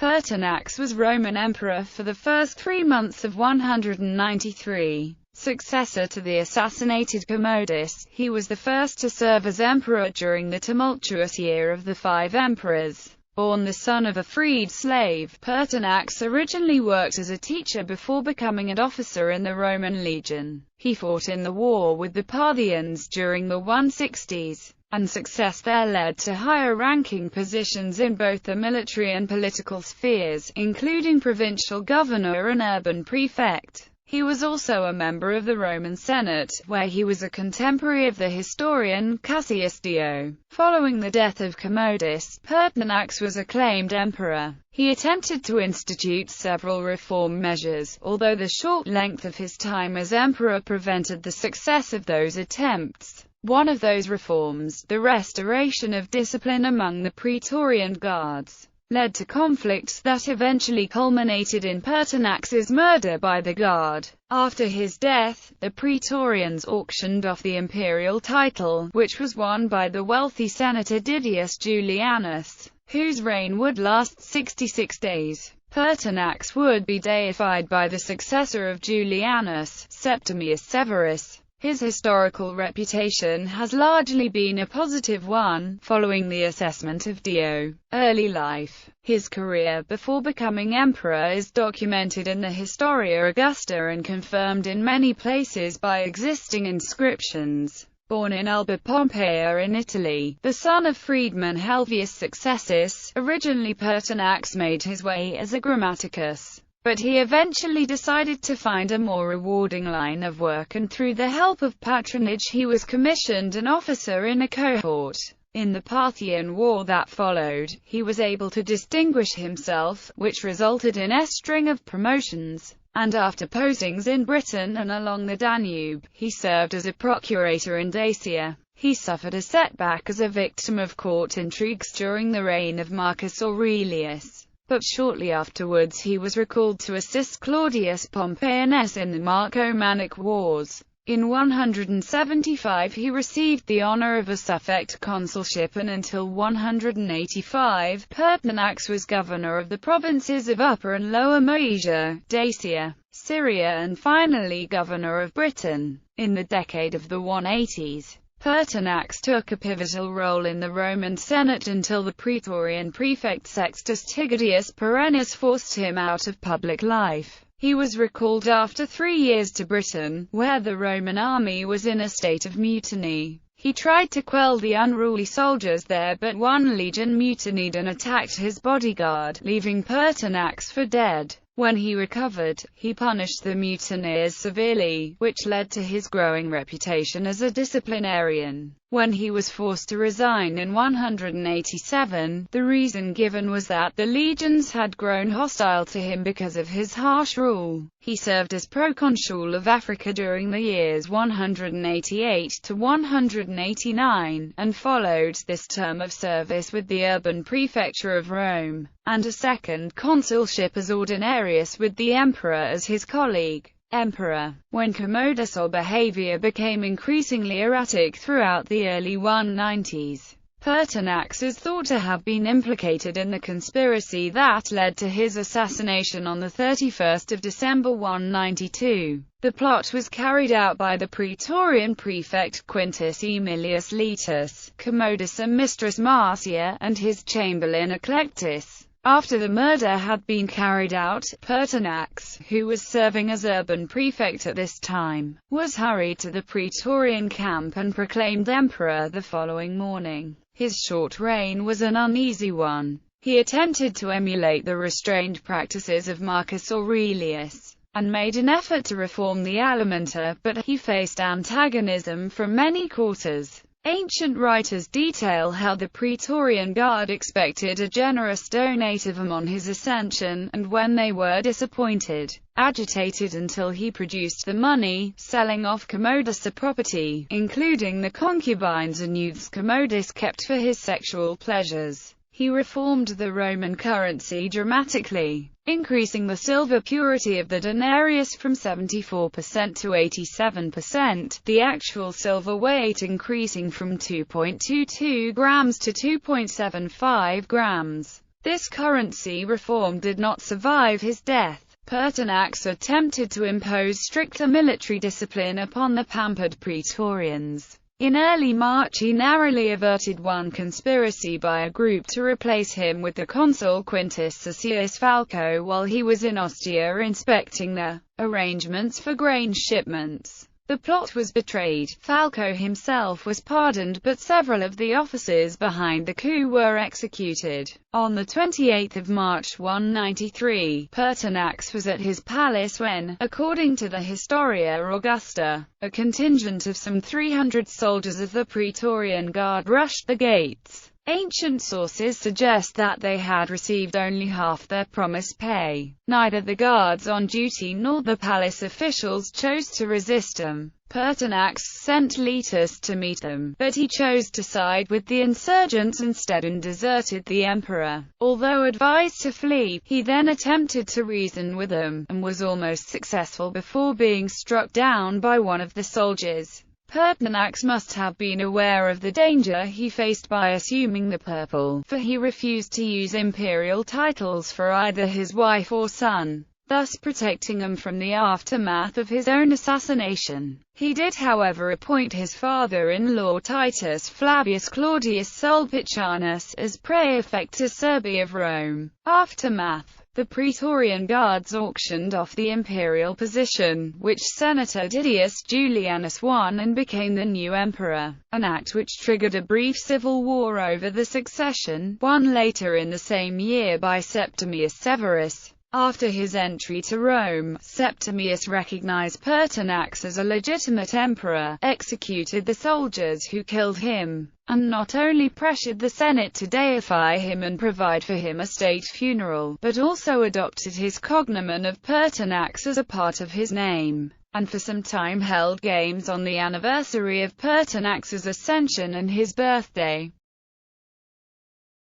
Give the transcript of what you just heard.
Pertinax was Roman emperor for the first 3 months of 193. Successor to the assassinated Commodus, he was the first to serve as emperor during the tumultuous year of the Five Emperors. Born the son of a freed slave, Pertinax originally worked as a teacher before becoming an officer in the Roman legion. He fought in the war with the Parthians during the 160s, and success there led to higher-ranking positions in both the military and political spheres, including provincial governor and urban prefect. He was also a member of the Roman Senate, where he was a contemporary of the historian Cassius Dio. Following the death of Commodus, Pertinax was acclaimed emperor. He attempted to institute several reform measures, although the short length of his time as emperor prevented the success of those attempts. One of those reforms, the restoration of discipline among the Praetorian Guards, led to conflicts that eventually culminated in Pertinax's murder by the Guard. After his death, the Praetorians auctioned off the imperial title, which was won by the wealthy senator Didius Julianus, whose reign would last 66 days. Pertinax would be deified by the successor of Julianus, Septimius Severus. His historical reputation has largely been a positive one, following the assessment of Dio. Early life. His career before becoming emperor is documented in the Historia Augusta and confirmed in many places by existing inscriptions. Born in Alba Pompeia in Italy, the son of freedman Helvius Successus, originally Pertinax made his way as a grammaticus. But he eventually decided to find a more rewarding line of work, and through the help of patronage he was commissioned an officer in a cohort. In the Parthian War that followed, he was able to distinguish himself, which resulted in a string of promotions. And after postings in Britain and along the Danube, he served as a procurator in Dacia. He suffered a setback as a victim of court intrigues during the reign of Marcus Aurelius. But shortly afterwards he was recalled to assist Claudius Pompeianus in the Marcomannic Wars. In 175 he received the honor of a suffect consulship, and until 185, Pertinax was governor of the provinces of Upper and Lower Moesia, Dacia, Syria, and finally governor of Britain. In the decade of the 180s, Pertinax took a pivotal role in the Roman Senate until the Praetorian prefect Sextus Tigodius Perennius forced him out of public life. He was recalled after 3 years to Britain, where the Roman army was in a state of mutiny. He tried to quell the unruly soldiers there, but one legion mutinied and attacked his bodyguard, leaving Pertinax for dead. When he recovered, he punished the mutineers severely, which led to his growing reputation as a disciplinarian. When he was forced to resign in 187, the reason given was that the legions had grown hostile to him because of his harsh rule. He served as proconsul of Africa during the years 188 to 189, and followed this term of service with the urban prefecture of Rome, and a second consulship as ordinarius with the emperor as his colleague. Emperor. When Commodus' behavior became increasingly erratic throughout the early 190s, Pertinax is thought to have been implicated in the conspiracy that led to his assassination on the 31st of December 192. The plot was carried out by the Praetorian prefect Quintus Aemilius Laetus, Commodus' mistress Marcia, and his chamberlain Eclectus. After the murder had been carried out, Pertinax, who was serving as urban prefect at this time, was hurried to the Praetorian camp and proclaimed emperor the following morning. His short reign was an uneasy one. He attempted to emulate the restrained practices of Marcus Aurelius, and made an effort to reform the Alimenta, but he faced antagonism from many quarters. Ancient writers detail how the Praetorian Guard expected a generous donativum on his ascension, and when they were disappointed, agitated until he produced the money, selling off Commodus' property, including the concubines and youths Commodus kept for his sexual pleasures. He reformed the Roman currency dramatically, increasing the silver purity of the denarius from 74% to 87%, the actual silver weight increasing from 2.22 grams to 2.75 grams. This currency reform did not survive his death. Pertinax attempted to impose stricter military discipline upon the pampered Praetorians. In early March he narrowly averted one conspiracy by a group to replace him with the consul Quintus Cassius Falco while he was in Ostia inspecting the arrangements for grain shipments. The plot was betrayed. Falco himself was pardoned, but several of the officers behind the coup were executed. On 28 March 193, Pertinax was at his palace when, according to the Historia Augusta, a contingent of some 300 soldiers of the Praetorian Guard rushed the gates. Ancient sources suggest that they had received only half their promised pay. Neither the guards on duty nor the palace officials chose to resist them. Pertinax sent Letus to meet them, but he chose to side with the insurgents instead and deserted the emperor. Although advised to flee, he then attempted to reason with them, and was almost successful before being struck down by one of the soldiers. Pertinax must have been aware of the danger he faced by assuming the purple, for he refused to use imperial titles for either his wife or son, thus protecting them from the aftermath of his own assassination. He did, however, appoint his father-in-law Titus Flavius Claudius Sulpicianus as praefect to Serbia of Rome. Aftermath: the Praetorian Guards auctioned off the imperial position, which Senator Didius Julianus won and became the new emperor, an act which triggered a brief civil war over the succession, won later in the same year by Septimius Severus. After his entry to Rome, Septimius recognized Pertinax as a legitimate emperor, executed the soldiers who killed him, and not only pressured the Senate to deify him and provide for him a state funeral, but also adopted his cognomen of Pertinax as a part of his name, and for some time held games on the anniversary of Pertinax's ascension and his birthday.